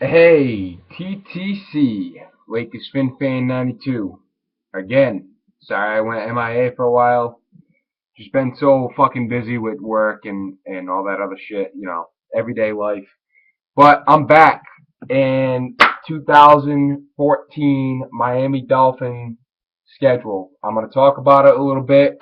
Hey, TTC, Lakers Fan 92. Again, sorry I went MIA for a while. Just been so fucking busy with work and all that other shit, everyday life. But I'm back. And 2014 Miami Dolphin schedule. I'm gonna talk about it a little bit.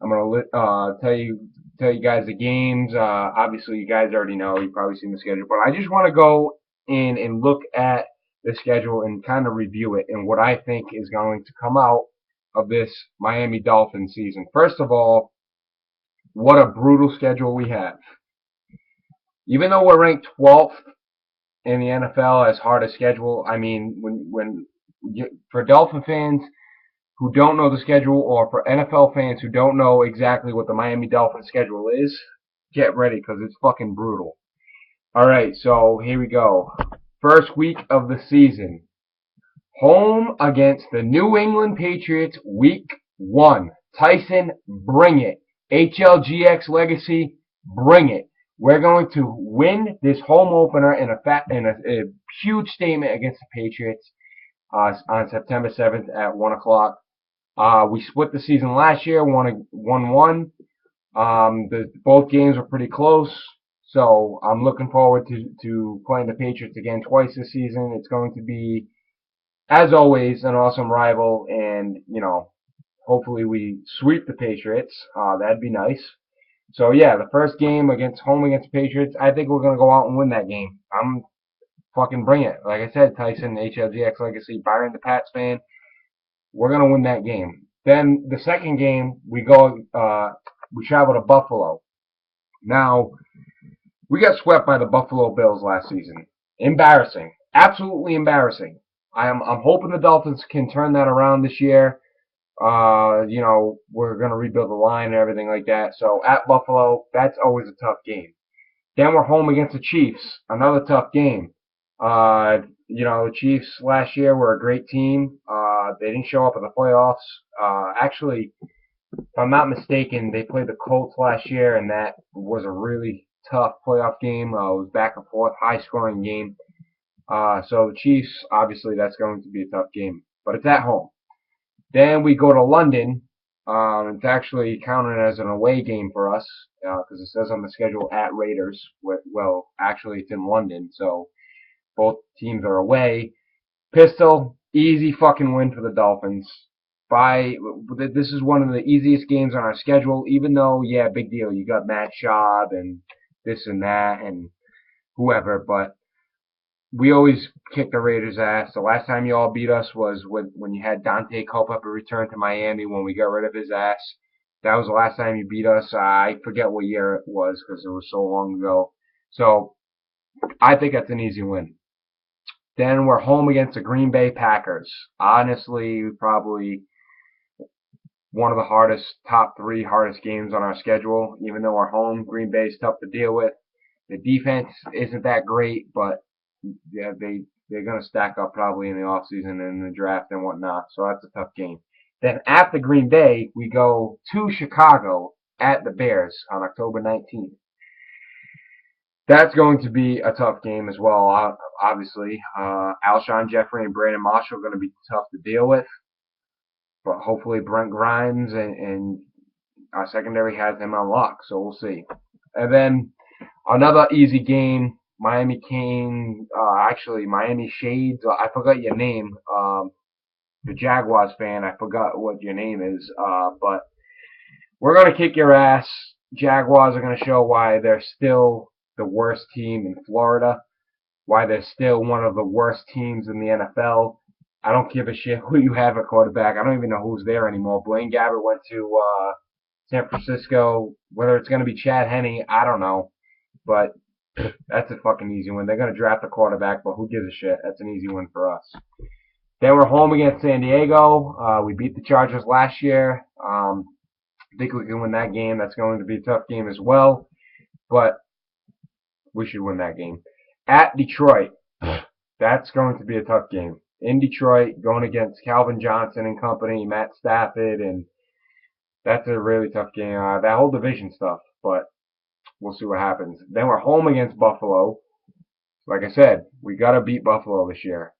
I'm gonna tell you guys the games. Obviously, you guys already know. You've probably seen the schedule, but I just want to go in and look at the schedule and kind of review it and what I think is going to come out of this Miami Dolphins season. First of all, what a brutal schedule we have. Even though we're ranked 12th in the NFL as hard a schedule, I mean, for Dolphin fans who don't know the schedule, or for NFL fans who don't know exactly what the Miami Dolphins schedule is, get ready because it's fucking brutal. All right, so here we go. First week of the season. Home against the New England Patriots, week one. Tyson, bring it. HLGX Legacy, bring it. We're going to win this home opener in a huge statement against the Patriots on September 7th at 1 o'clock. We split the season last year, won 1-1. Both games were pretty close, so I'm looking forward to playing the Patriots again twice this season. It's going to be, as always, an awesome rival, and hopefully we sweep the Patriots. That'd be nice. So yeah, the first game home against the Patriots, I think we're gonna go out and win that game. I'm fucking bring it. Like I said, Tyson, HLGX Legacy, Byron the Pats fan. We're gonna win that game. Then the second game, we travel to Buffalo. Now we got swept by the Buffalo Bills last season. Embarrassing, absolutely embarrassing. I'm hoping the Dolphins can turn that around this year. We're gonna rebuild the line and everything like that. So at Buffalo, that's always a tough game. Then we're home against the Chiefs, another tough game. The Chiefs last year were a great team. They didn't show up at the playoffs. Actually, if I'm not mistaken, they played the Colts last year, and that was a really tough playoff game. It was back and forth, high scoring game. So the Chiefs, obviously, that's going to be a tough game, but it's at home. Then we go to London. It's actually counted as an away game for us because it says on the schedule at Raiders. Well, actually, it's in London, so both teams are away. Pistol, easy fucking win for the Dolphins. This is one of the easiest games on our schedule, even though, yeah, big deal. You got Matt Schaub and this and that and whoever, but we always kick the Raiders' ass. The last time you all beat us was when you had Dante Culpepper return to Miami when we got rid of his ass. That was the last time you beat us. I forget what year it was because it was so long ago. So I think that's an easy win. Then we're home against the Green Bay Packers. Honestly, probably one of the top three hardest games on our schedule. Even though we're home, Green Bay's tough to deal with. The defense isn't that great, but yeah, they're gonna stack up probably in the off season and in the draft and whatnot. So that's a tough game. Then after Green Bay, we go to Chicago at the Bears on October 19th. That's going to be a tough game as well. Obviously, Alshon Jeffrey and Brandon Marshall are going to be tough to deal with, but hopefully Brent Grimes and our secondary has him on lock. So we'll see. And then another easy game, Miami Kane, actually Miami Shades. I forgot your name. The Jaguars fan, I forgot what your name is. But we're gonna kick your ass. Jaguars are gonna show why they're still the worst team in Florida. Why they're still one of the worst teams in the NFL. I don't give a shit who you have at quarterback. I don't even know who's there anymore. Blaine Gabbert went to San Francisco. Whether it's gonna be Chad Henne, I don't know. But that's a fucking easy win. They're going to draft a quarterback, but who gives a shit? That's an easy win for us. Then we're home against San Diego. We beat the Chargers last year. I think we can win that game. That's going to be a tough game as well, but we should win that game. At Detroit, that's going to be a tough game. In Detroit, going against Calvin Johnson and company, Matt Stafford, and that's a really tough game. That whole division stuff, but we'll see what happens. Then we're home against Buffalo. Like I said, we got to beat Buffalo this year.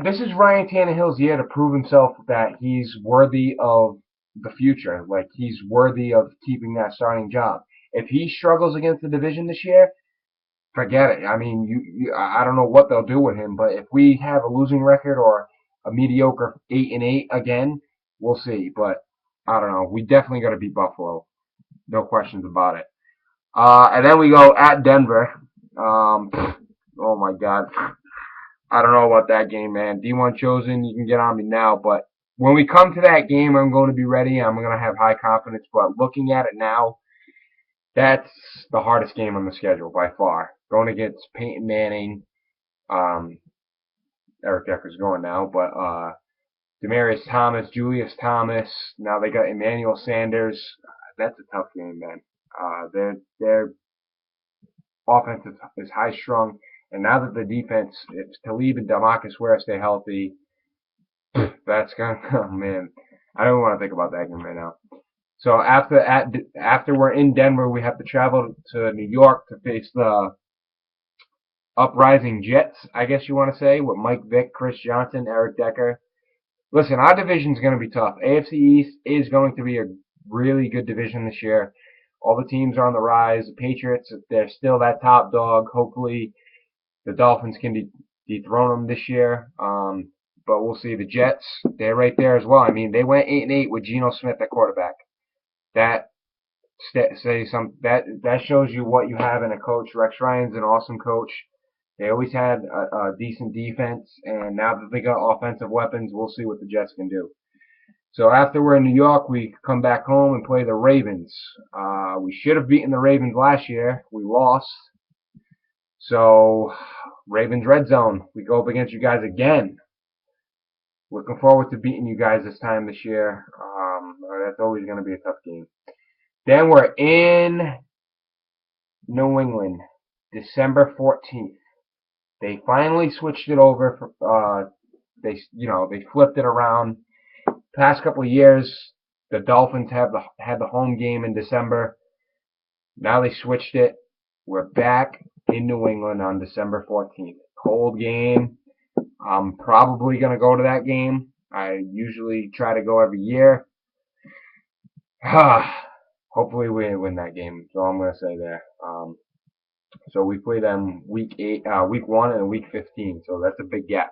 This is Ryan Tannehill's year to prove himself that he's worthy of the future. Like, he's worthy of keeping that starting job. If he struggles against the division this year, forget it. I mean, I don't know what they'll do with him, but if we have a losing record or a mediocre 8-8 again, we'll see. But I don't know. We definitely got to beat Buffalo. No questions about it. And then we go at Denver. Oh my God. I don't know about that game, man. D1 Chosen, you can get on me now, but when we come to that game, I'm going to be ready. I'm going to have high confidence, but looking at it now, that's the hardest game on the schedule by far. Going against Peyton Manning, um, Eric Decker's going now, but Demaryius Thomas, Julius Thomas. Now they got Emmanuel Sanders. That's a tough game, man. Their offense is high strung, and now that the defense, if Talib and Demarcus Ware stay healthy, that's gonna. Oh man, I don't want to think about that game right now. So after we're in Denver, we have to travel to New York to face the uprising Jets, I guess you want to say, with Mike Vick, Chris Johnson, Eric Decker. Listen, our division's going to be tough. AFC East is going to be a really good division this year. All the teams are on the rise. The Patriots, they're still that top dog. Hopefully, the Dolphins can dethrone them this year. But we'll see. The Jets, they're right there as well. I mean, they went 8-8 with Geno Smith at quarterback. That that shows you what you have in a coach. Rex Ryan's an awesome coach. They always had a decent defense, and now that they got offensive weapons, we'll see what the Jets can do. So after we're in New York, we come back home and play the Ravens. We should have beaten the Ravens last year. We lost. So Ravens red zone. We go up against you guys again. Looking forward to beating you guys this year. That's always going to be a tough game. Then we're in New England, December 14th. They finally switched it over. They flipped it around. Past couple of years, the Dolphins had the home game in December. Now they switched it. We're back in New England on December 14th. Cold game. I'm probably going to go to that game. I usually try to go every year. Hopefully we win that game. So I'm going to say there. So we play them week 1 and week 15. So that's a big gap.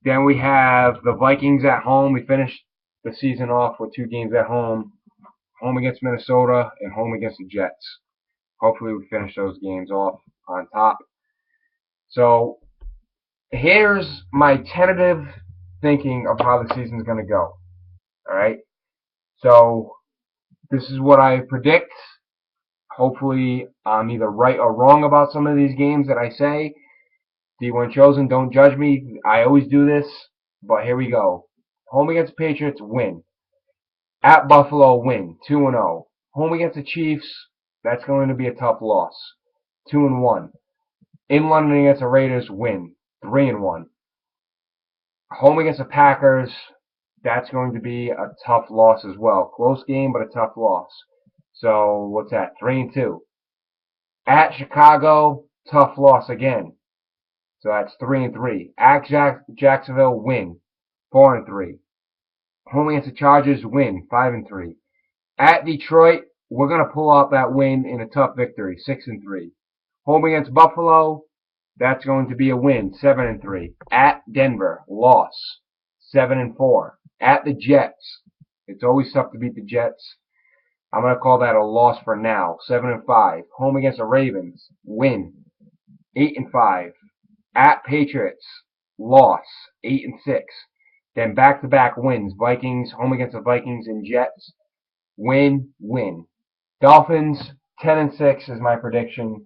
Then we have the Vikings at home. We finished the season off with 2 games at home. Home against Minnesota and home against the Jets. Hopefully we finish those games off on top. So here's my tentative thinking of how the season's going to go. All right. So this is what I predict. Hopefully I'm either right or wrong about some of these games that I say. D1 Chosen, don't judge me. I always do this. But here we go. Home against Patriots, win. At Buffalo, win. 2-0. Home against the Chiefs, that's going to be a tough loss. 2-1. In London against the Raiders, win. 3-1. Home against the Packers, that's going to be a tough loss as well. Close game, but a tough loss. So what's that? 3-2. At Chicago, tough loss again. So that's 3-3. At Jacksonville, win. 4-3. Home against the Chargers, win. 5-3. At Detroit, we're going to pull out that win in a tough victory. 6-3. Home against Buffalo, that's going to be a win. 7-3. At Denver, loss. 7-4. At the Jets, it's always tough to beat the Jets. I'm going to call that a loss for now. 7-5. Home against the Ravens, win. 8-5. At Patriots, loss. 8-6. Then back-to-back wins. Vikings, home against the Vikings and Jets, win. Dolphins, 10-6 is my prediction.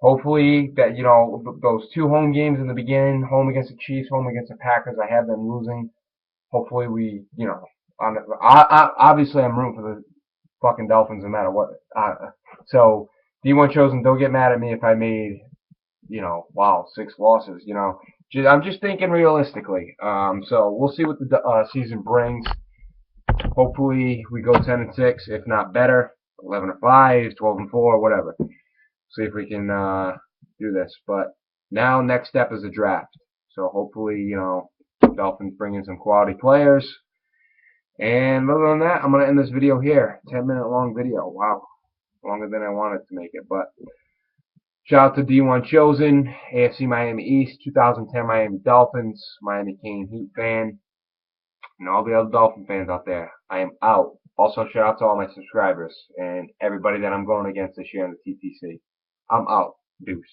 Hopefully that, those 2 home games in the beginning, home against the Chiefs, home against the Packers, I have them losing. Hopefully we, obviously I'm rooting for the fucking Dolphins no matter what. So D1 Chosen, don't get mad at me if I made, 6 losses, I'm just thinking realistically. So we'll see what the season brings. Hopefully we go 10-6, if not better, 11-5, 12-4, whatever. See if we can do this. But now, next step is the draft. So hopefully, Dolphins bring in some quality players. And other than that, I'm going to end this video here. 10-minute long video. Wow. Longer than I wanted to make it. But shout out to D1 Chosen, AFC Miami East, 2010 Miami Dolphins, Miami Kane Heat fan, and all the other Dolphin fans out there. I am out. Also, shout out to all my subscribers and everybody that I'm going against this year in the TTC. I'm out. Deuce.